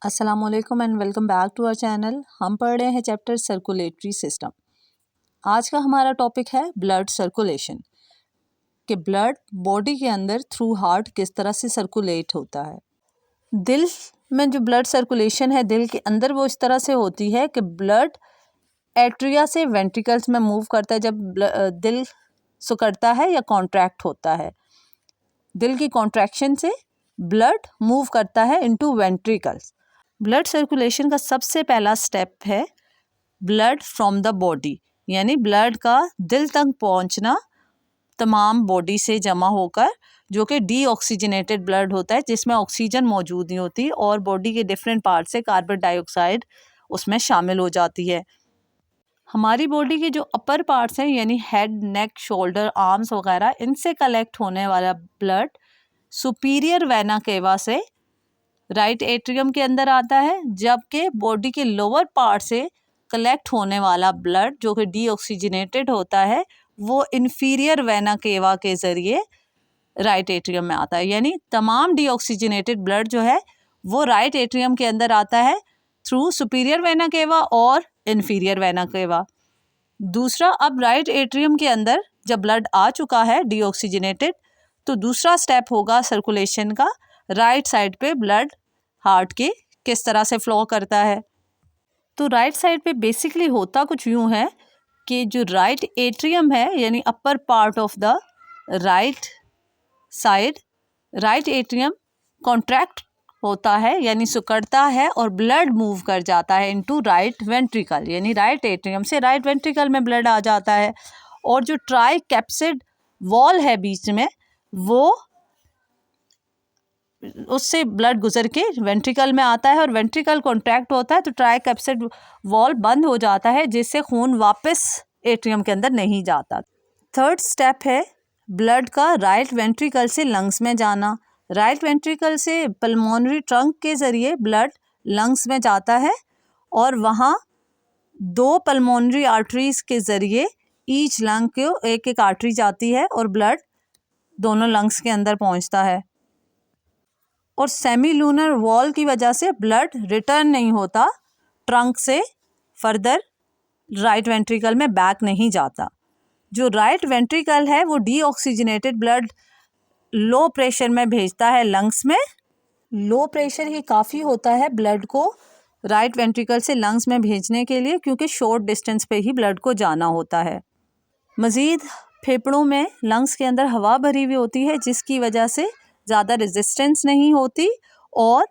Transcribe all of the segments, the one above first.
अस्सलामुअलैकुम and welcome back to our channel. हम पढ़ रहे हैं चैप्टर सर्कुलेटरी सिस्टम। आज का हमारा टॉपिक है ब्लड सर्कुलेशन, कि ब्लड बॉडी के अंदर थ्रू हार्ट किस तरह से सर्कुलेट होता है। दिल में जो ब्लड सर्कुलेशन है दिल के अंदर वो इस तरह से होती है कि ब्लड एट्रिया से वेंट्रिकल्स में मूव करता है। जब दिल सिकुड़ता है या कॉन्ट्रैक्ट होता है, दिल की कॉन्ट्रैक्शन से ब्लड मूव करता है इनटू वेंट्रिकल्स। ब्लड सर्कुलेशन का सबसे पहला स्टेप है ब्लड फ्रॉम द बॉडी, यानी ब्लड का दिल तक पहुंचना तमाम बॉडी से जमा होकर, जो कि डीऑक्सीजनेटेड ब्लड होता है जिसमें ऑक्सीजन मौजूद नहीं होती और बॉडी के डिफरेंट पार्ट से कार्बन डाइऑक्साइड उसमें शामिल हो जाती है। हमारी बॉडी के जो अपर पार्ट्स हैं यानी हेड, नेक, शोल्डर, आर्म्स वगैरह, इनसे कलेक्ट होने वाला ब्लड सुपीरियर वेना केवा से राइट एट्रियम के अंदर आता है, जबकि बॉडी के लोअर पार्ट से कलेक्ट होने वाला ब्लड जो कि डीऑक्सीजनेटेड होता है वो इन्फीरियर वेना केवा के ज़रिए राइट एट्रियम में आता है। यानी तमाम डीऑक्सीजनेटेड ब्लड जो है वो राइट एट्रियम के अंदर आता है थ्रू सुपीरियर वेना केवा और इन्फीरियर वेना केवा। दूसरा, अब राइट एट्रियम के अंदर जब ब्लड आ चुका है डीऑक्सीजनेटेड, तो दूसरा स्टेप होगा सर्कुलेशन का, राइट साइड पे ब्लड हार्ट के किस तरह से फ्लो करता है। तो राइट साइड पे बेसिकली होता कुछ यूँ है कि जो राइट एट्रियम है यानी upper part of the right side, right atrium contract होता है यानी सिकुड़ता है और ब्लड मूव कर जाता है इनटू राइट वेंट्रिकल, यानी राइट एट्रियम से राइट वेंट्रिकल में ब्लड आ जाता है। और जो ट्राई कैप्सिड वॉल है बीच में, वो उससे ब्लड गुजर के वेंट्रिकल में आता है और वेंट्रिकल कॉन्ट्रैक्ट होता है तो ट्राइकैप्सिड वॉल बंद हो जाता है जिससे खून वापस एट्रियम के अंदर नहीं जाता। थर्ड स्टेप है ब्लड का राइट वेंट्रिकल से लंग्स में जाना। राइट वेंट्रिकल से पल्मोनरी ट्रंक के ज़रिए ब्लड लंग्स में जाता है और वहाँ दो पल्मोनरी आर्टरीज के ज़रिए ईच लंग को एक एक आर्टरी जाती है और ब्लड दोनों लंग्स के अंदर पहुँचता है। और सेमी लूनर वॉल की वजह से ब्लड रिटर्न नहीं होता ट्रंक से फर्दर राइट वेंट्रिकल में बैक नहीं जाता। जो राइट वेंट्रिकल है वो डीऑक्सीजनेटेड ब्लड लो प्रेशर में भेजता है लंग्स में। लो प्रेशर ही काफ़ी होता है ब्लड को राइट वेंट्रिकल से लंग्स में भेजने के लिए, क्योंकि शॉर्ट डिस्टेंस पे ही ब्लड को जाना होता है। मज़ीद फेफड़ों में लंग्स के अंदर हवा भरी हुई होती है जिसकी वजह से ज़्यादा रेजिस्टेंस नहीं होती और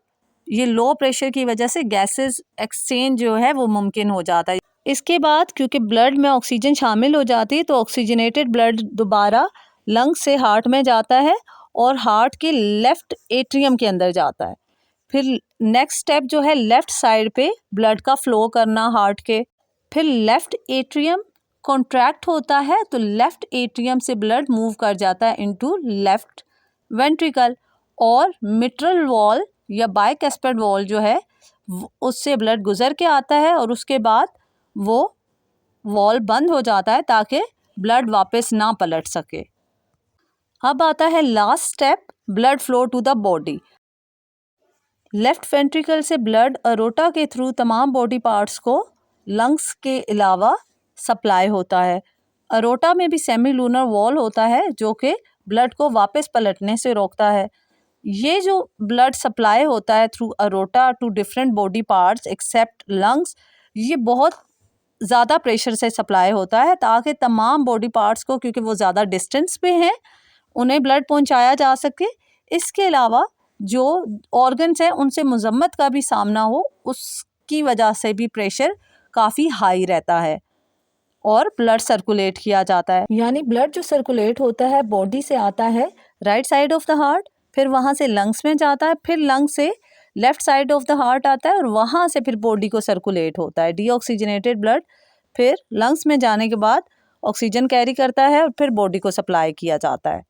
ये लो प्रेशर की वजह से गैसेस एक्सचेंज जो है वो मुमकिन हो जाता है। इसके बाद क्योंकि ब्लड में ऑक्सीजन शामिल हो जाती है तो ऑक्सीजनेटेड ब्लड दोबारा लंग्स से हार्ट में जाता है और हार्ट के लेफ़्ट एट्रियम के अंदर जाता है। फिर नेक्स्ट स्टेप जो है लेफ़्ट साइड पे ब्लड का फ्लो करना हार्ट के। फिर लेफ़्ट एट्रियम कॉन्ट्रैक्ट होता है तो लेफ़्ट एट्रियम से ब्लड मूव कर जाता है इनटू लेफ़्ट वेंट्रिकल और मिट्रल वॉल या बाइकैस्पिड वॉल जो है उससे ब्लड गुजर के आता है और उसके बाद वो वॉल बंद हो जाता है ताकि ब्लड वापस ना पलट सके। अब आता है last step, blood flow to the body. Left ventricle से ब्लड अरोटा के थ्रू तमाम बॉडी पार्ट्स को लंग्स के अलावा सप्लाई होता है। अरोटा में भी सेमी लूनर वॉल होता है जो कि ब्लड को वापस पलटने से रोकता है। ये जो ब्लड सप्लाई होता है through aorta to different body parts except lungs, ये बहुत ज़्यादा प्रेशर से सप्लाई होता है ताकि तमाम बॉडी पार्ट्स को, क्योंकि वो ज़्यादा डिस्टेंस पे हैं, उन्हें ब्लड पहुंचाया जा सके। इसके अलावा जो ऑर्गन्स हैं उनसे मजम्मत का भी सामना हो, उसकी वजह से भी प्रेशर काफ़ी हाई रहता है और ब्लड सर्कुलेट किया जाता है। यानी ब्लड जो सर्कुलेट होता है बॉडी से आता है right side of the heart, फिर वहाँ से लंग्स में जाता है, फिर लंग्स से left side of the heart आता है और वहाँ से फिर बॉडी को सर्कुलेट होता है। डीऑक्सीजनेटेड ब्लड फिर लंग्स में जाने के बाद ऑक्सीजन कैरी करता है और फिर बॉडी को सप्लाई किया जाता है।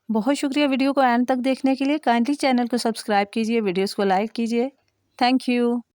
बहुत शुक्रिया वीडियो को एंड तक देखने के लिए। काइंडली चैनल को सब्सक्राइब कीजिए, वीडियोज़ को लाइक कीजिए। Thank you.